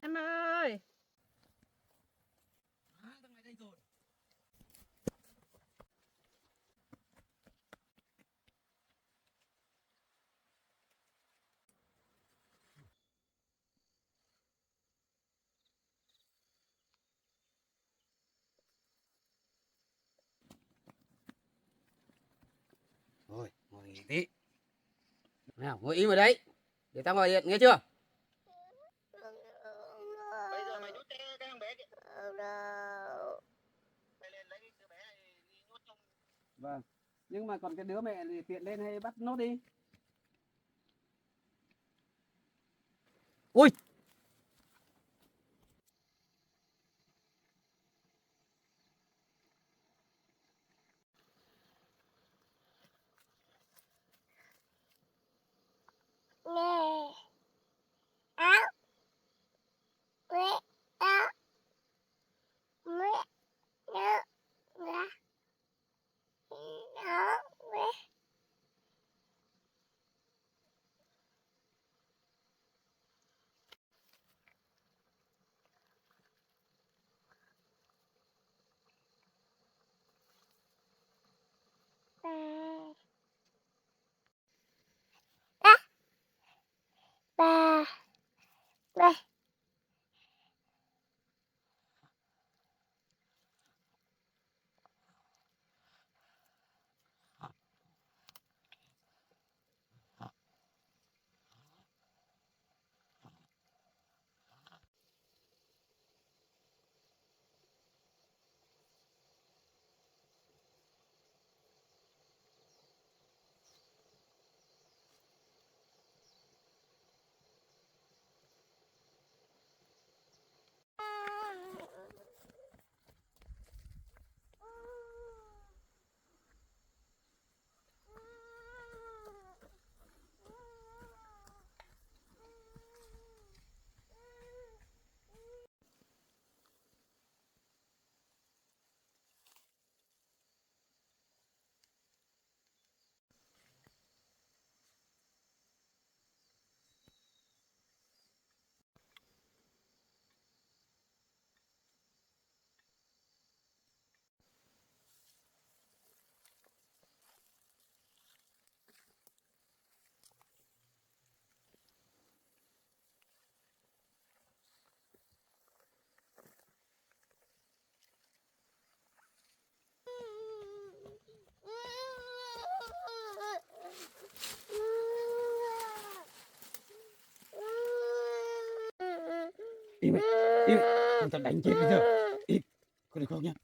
Em ơi. Thằng này đây rồi. Rồi, ngồi nghỉ tí. Nào, ngồi im ở đấy. Để tao gọi điện, nghe chưa? Bây giờ mày nhốt cái thằng bé kìa. Mày lên lấy cái đứa bé này đi nhốt trong. Vâng. Nhưng mà còn cái đứa mẹ thì tiện lên hay bắt nốt đi. Ui. Nè. Áo. Quế. Áo. Mẹ. Nó. Là. Nó. Quế. Ba. Ba. Ba. Im mày. Im. Không tao đánh chết bây giờ. Im. Có được không nhá?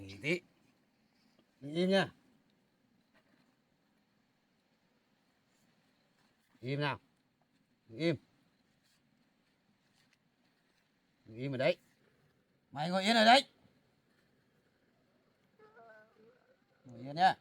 nghỉ tí. Im nha. Im nào. Im. Im ở đấy. Mày ngồi yên ở đấy. Ngồi yên nhá.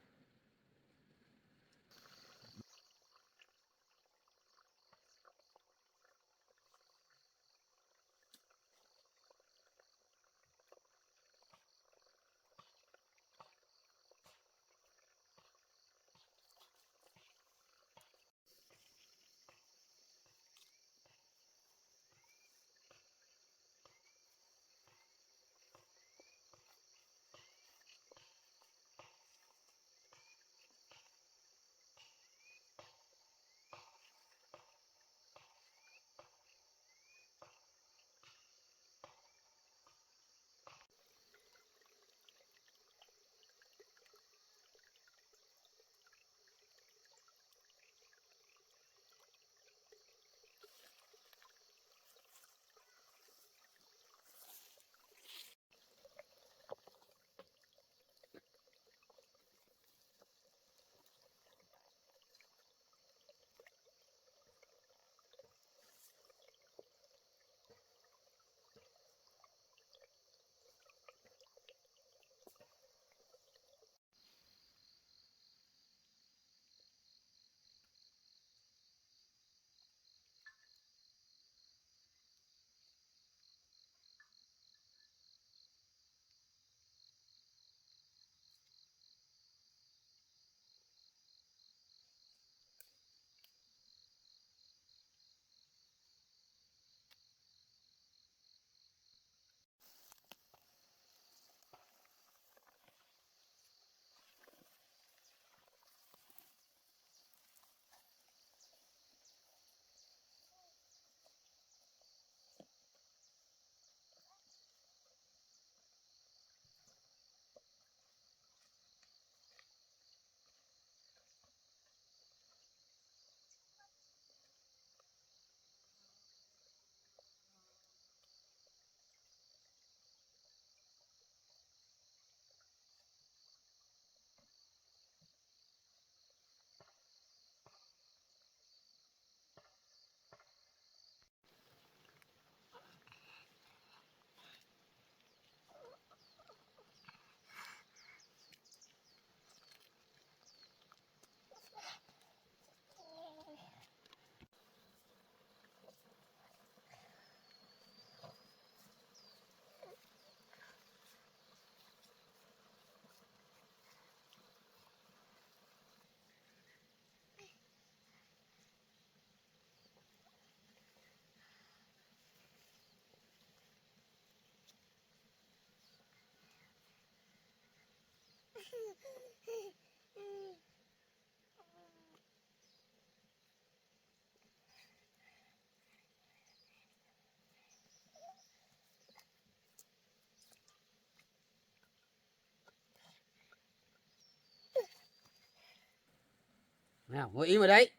Nào, ngồi im ở đấy.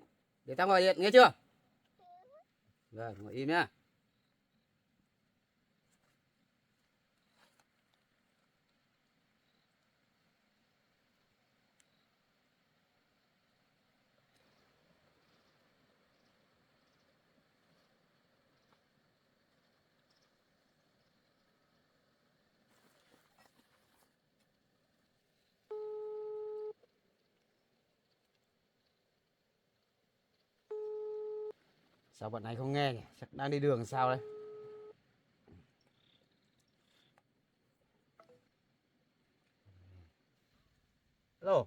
Để tao gọi điện nghe chưa? Rồi, ngồi im nhá. Sao bọn này không nghe nhỉ? Chắc đang đi đường sao đấy? Alo.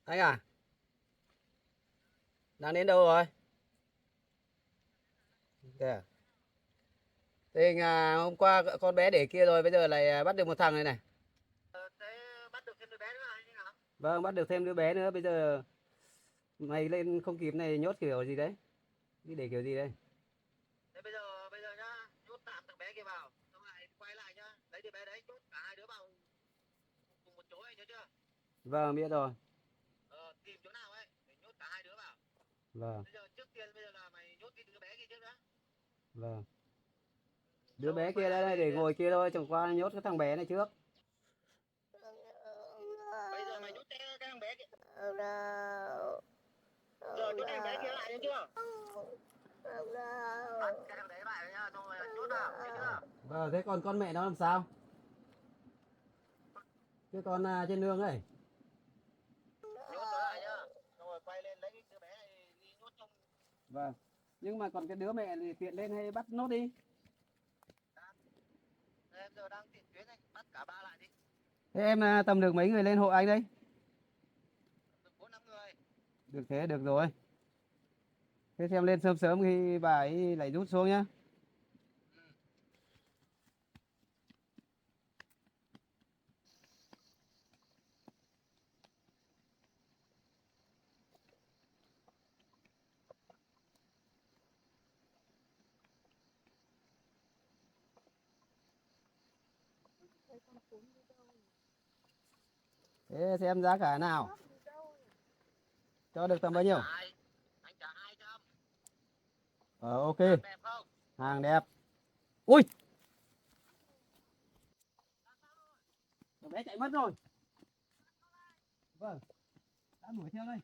Anh à? Đang đến đâu rồi? Thế à? Thế hôm qua con bé để kia rồi, bây giờ lại bắt được một thằng này này. Thế bắt được thêm đứa bé nữa hay như nào? Vâng, bắt được thêm đứa bé nữa. Bây giờ mày lên không kịp này nhốt kiểu gì đấy? Đi để kiểu gì đây? Thế bây giờ nhá, nhốt tạm thằng bé kia vào, xong lại quay lại nhá, lấy đứa bé đấy nhốt cả hai đứa vào cùng một chỗ ấy, nhớ chưa? Vâng, biết rồi. Tìm chỗ nào ấy để nhốt cả hai đứa vào. Vâng, Bây giờ trước tiên bây giờ là mày nhốt cái đứa bé kia trước đã. vâng. Đứa bé kia đây, đây để ngồi kia thôi, chẳng qua nhốt cái thằng bé này trước. Bây giờ mày nhốt cái thằng bé kia. Oh no. Giờ nhốt thằng bé kia lại nhá chưa? Oh no. Bắt cái thằng đấy lại nhá, xong rồi nhốt vào, thấy chưa? Vâng, thế còn con mẹ nó làm sao? Cái con trên nương ấy. Nhốt nó lại nhá. Xong rồi quay lên lấy cái đứa bé này đi nhốt trong. Vâng. Nhưng mà còn cái đứa mẹ thì tiện lên hay bắt nốt đi. Em giờ đang tiện tuyến này, bắt cả ba lại đi. Thế em tầm được mấy người lên hộ anh đấy? Được 4-5 người. Được thế, được rồi. Thế xem lên sớm sớm khi bà ấy lại rút xuống nhá. Thế xem giá cả nào. Cho được tầm bao nhiêu? Anh trả 200. Ok, Đẹp không? hàng đẹp. Ui, bé chạy mất rồi. Vâng, đã đuổi theo đây.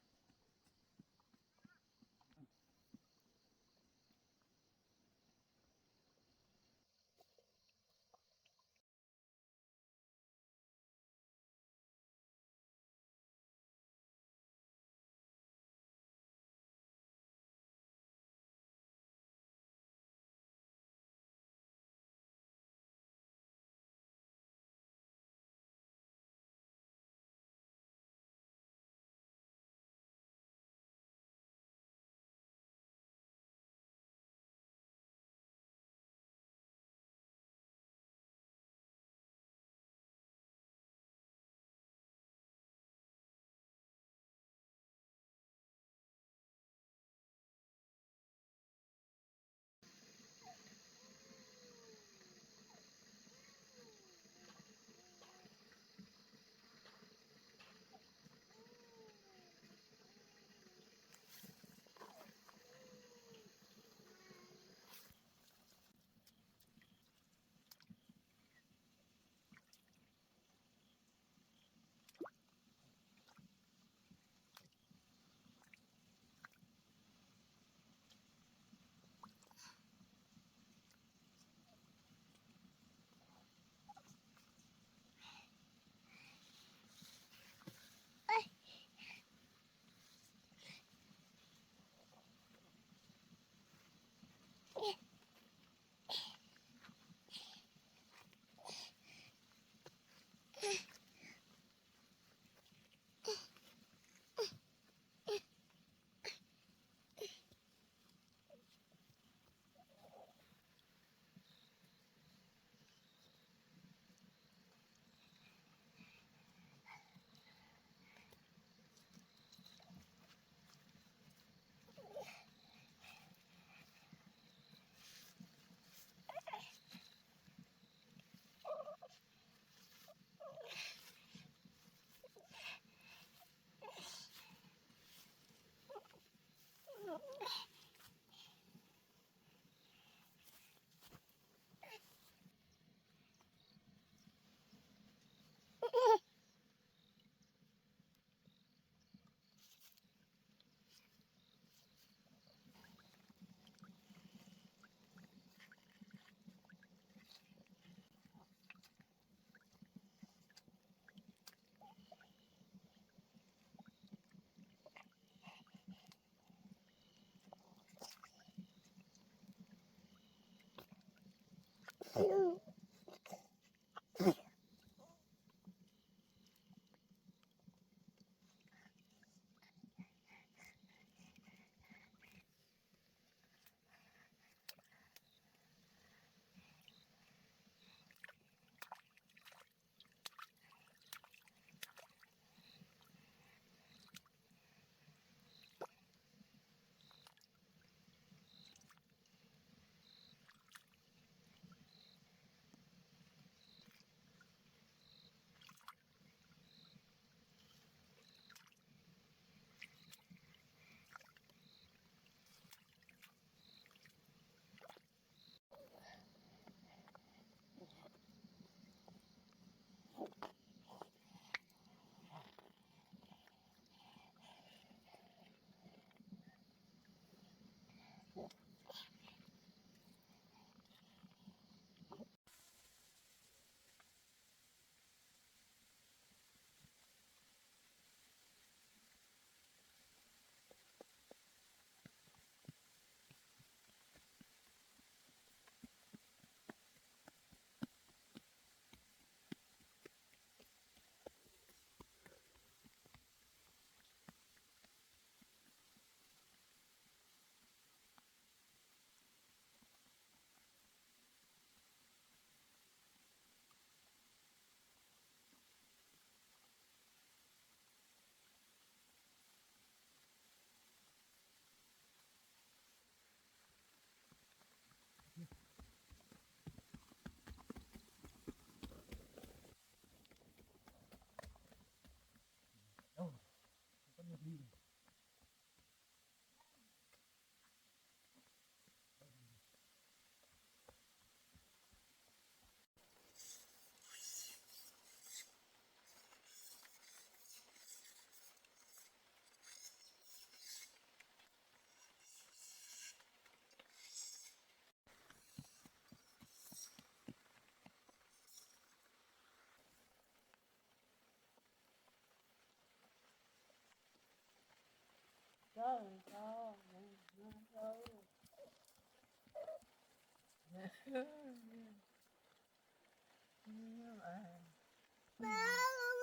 Ba con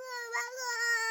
ơi, bác ơi.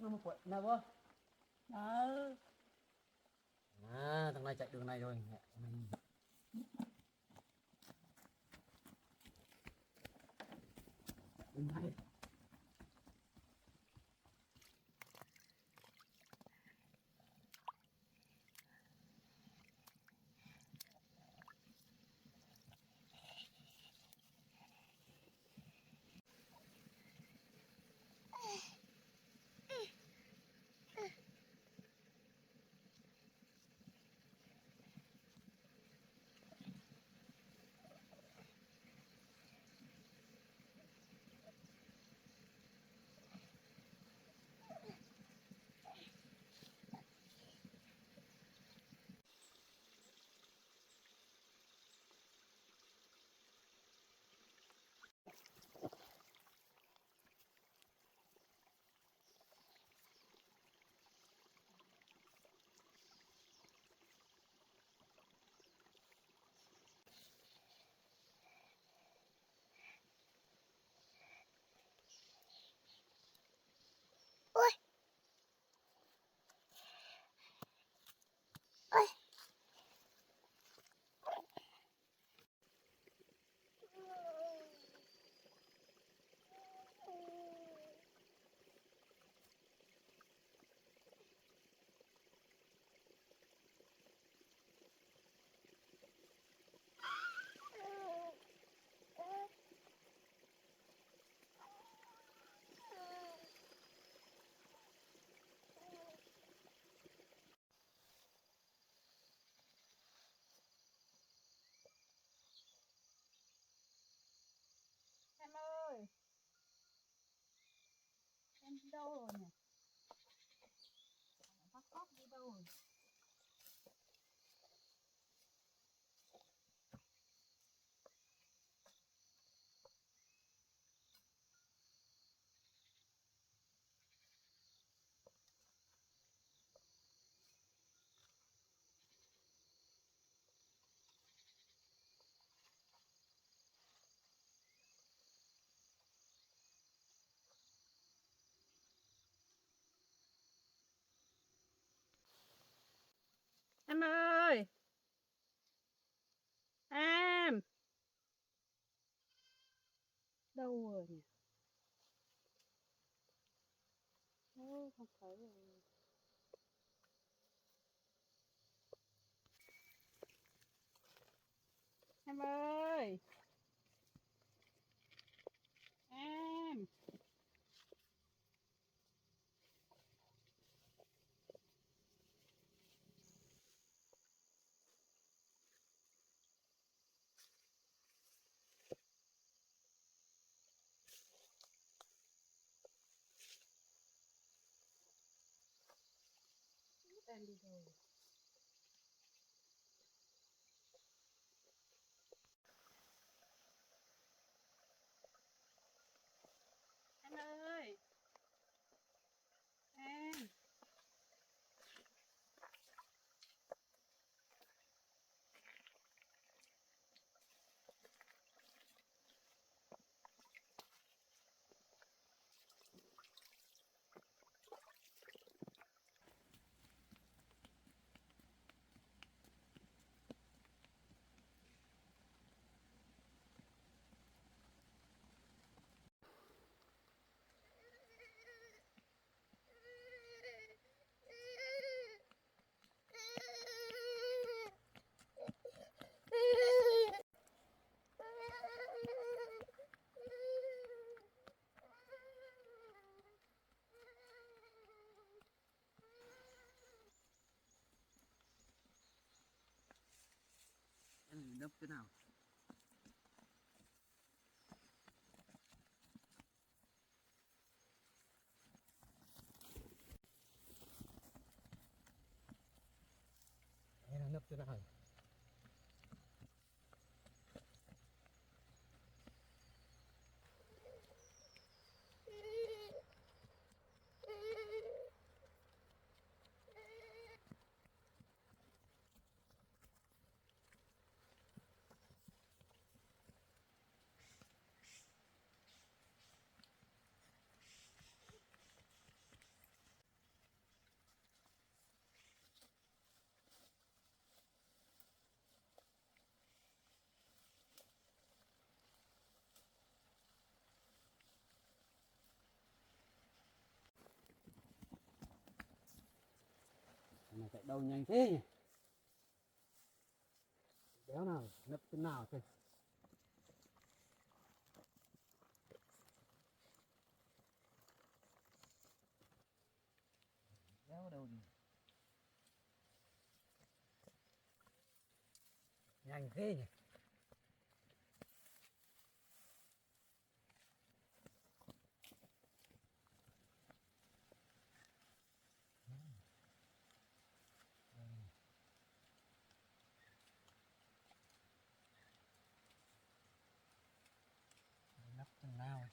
nó một quậy nào vô. Ờ. À, thằng này chạy đường này rồi. Đường này. Ôi. Ôi. Em ơi, em đi đâu rồi nhỉ? Bác khóc đi đâu rồi? Em ơi, em đâu rồi nhỉ? Ôi, không thấy rồi. Em ơi, em. Em đi đâu? Em ơi, em. Em đập cái nào? Em đập cái nào? chạy đâu nhanh thế nhỉ? Đéo nào nấp chỗ nào thôi. Đéo đâu đi. Nhanh thế nhỉ? Nấp chỗ nào?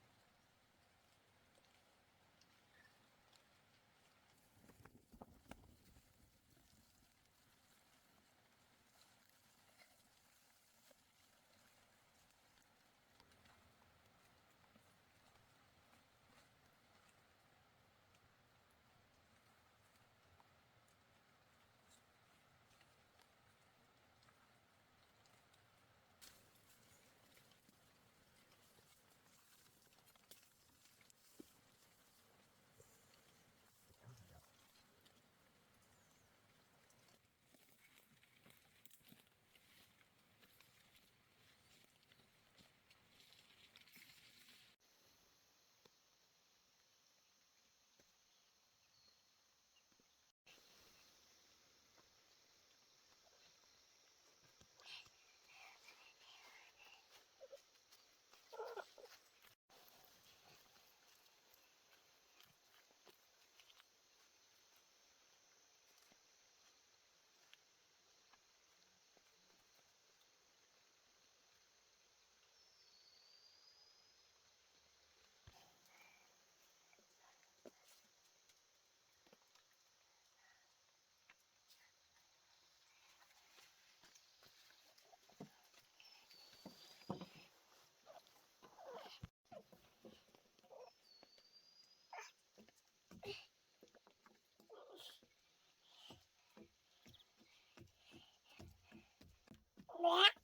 Mẹ.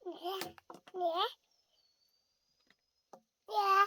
Mẹ. Mẹ. Mẹ.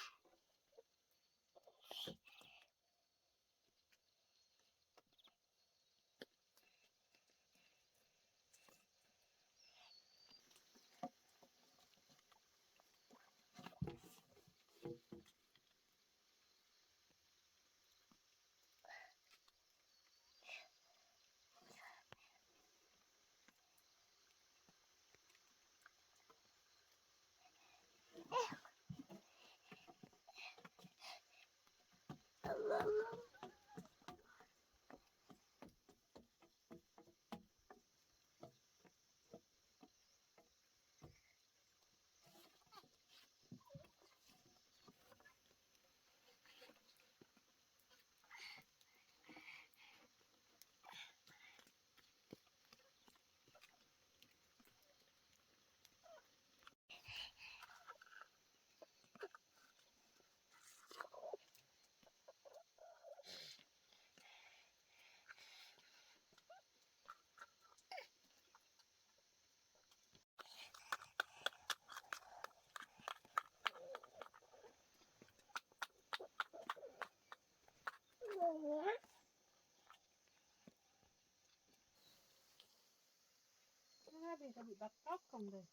Thì tao bị bắt cóc không rồi.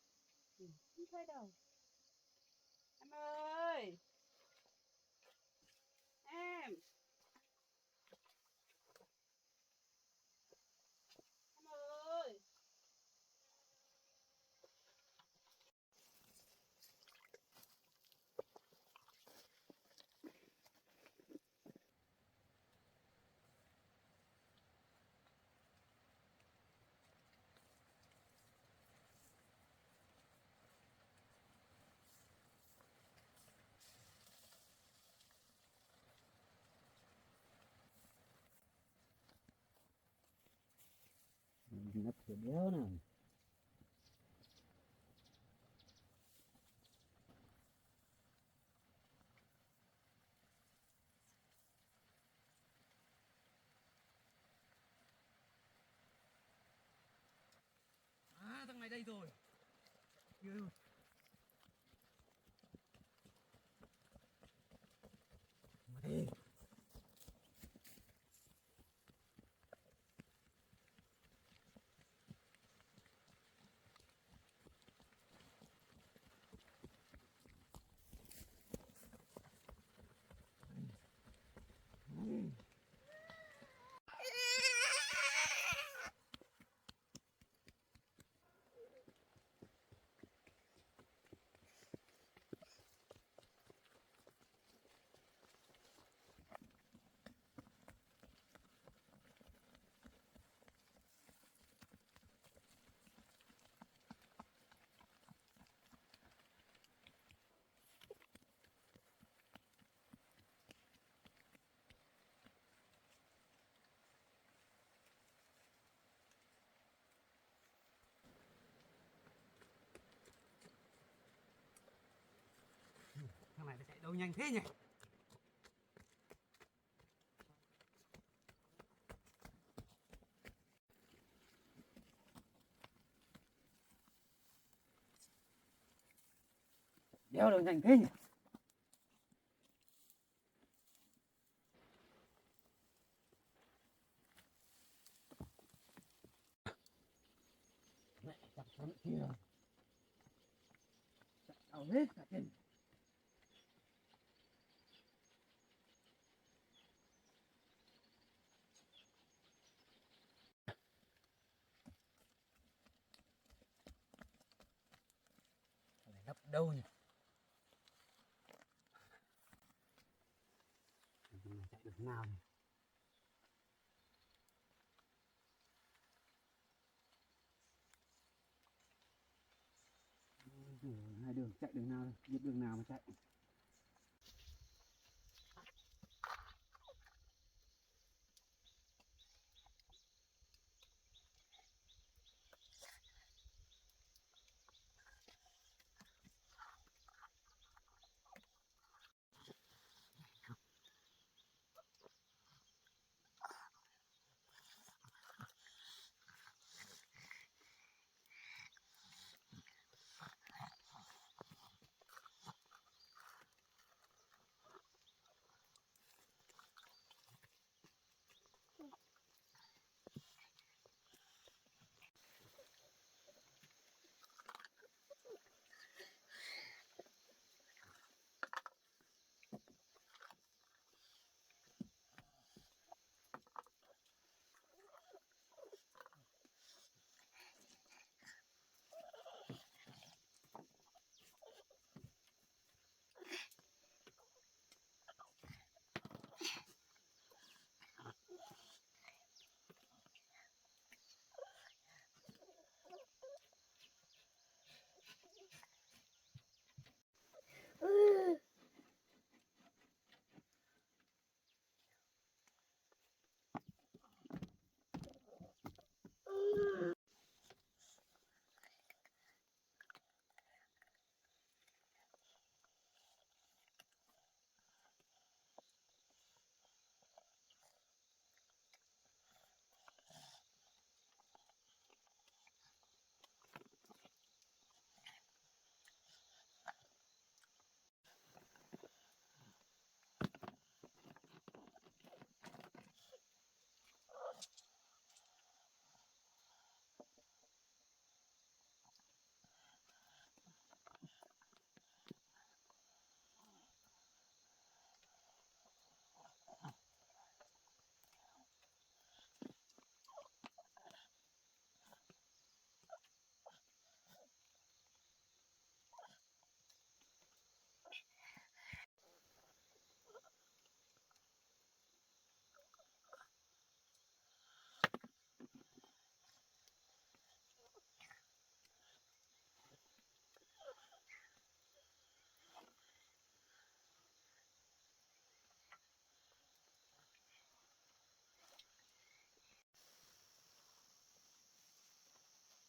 Không thấy đâu. Em ơi. Em. Em ơi. Nấp chỗ đéo nào. À, thằng này đây rồi. Kia rồi. Mà đi. Đâu nhanh thế nhỉ? Đéo đâu nhanh thế nhỉ? Mẹ chặt con kia. Chặt đau hết cả chân. Này lấp đâu nhỉ? Mình chạy được nào nhỉ? Hai đường chạy đường nào, biết đường nào mà chạy.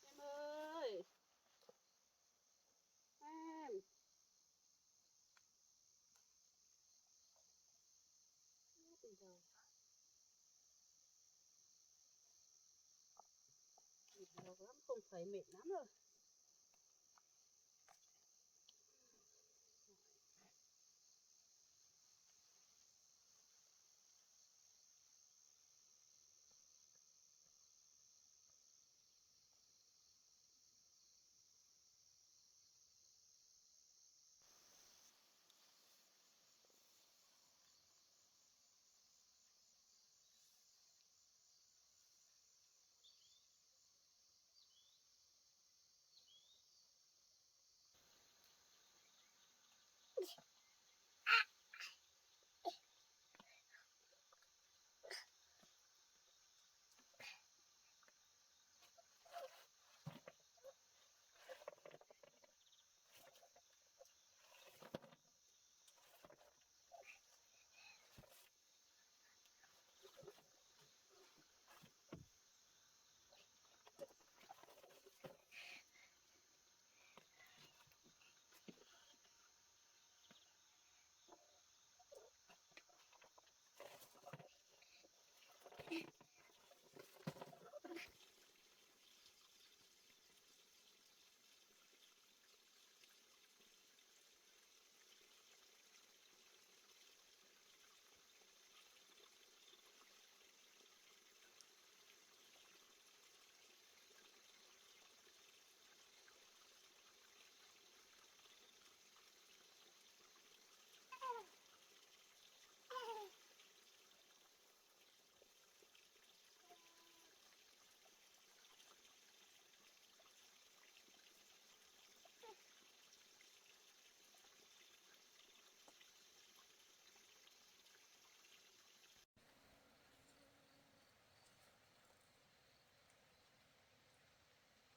Em ơi, em. Bây giờ lâu lắm không thấy, mệt lắm rồi.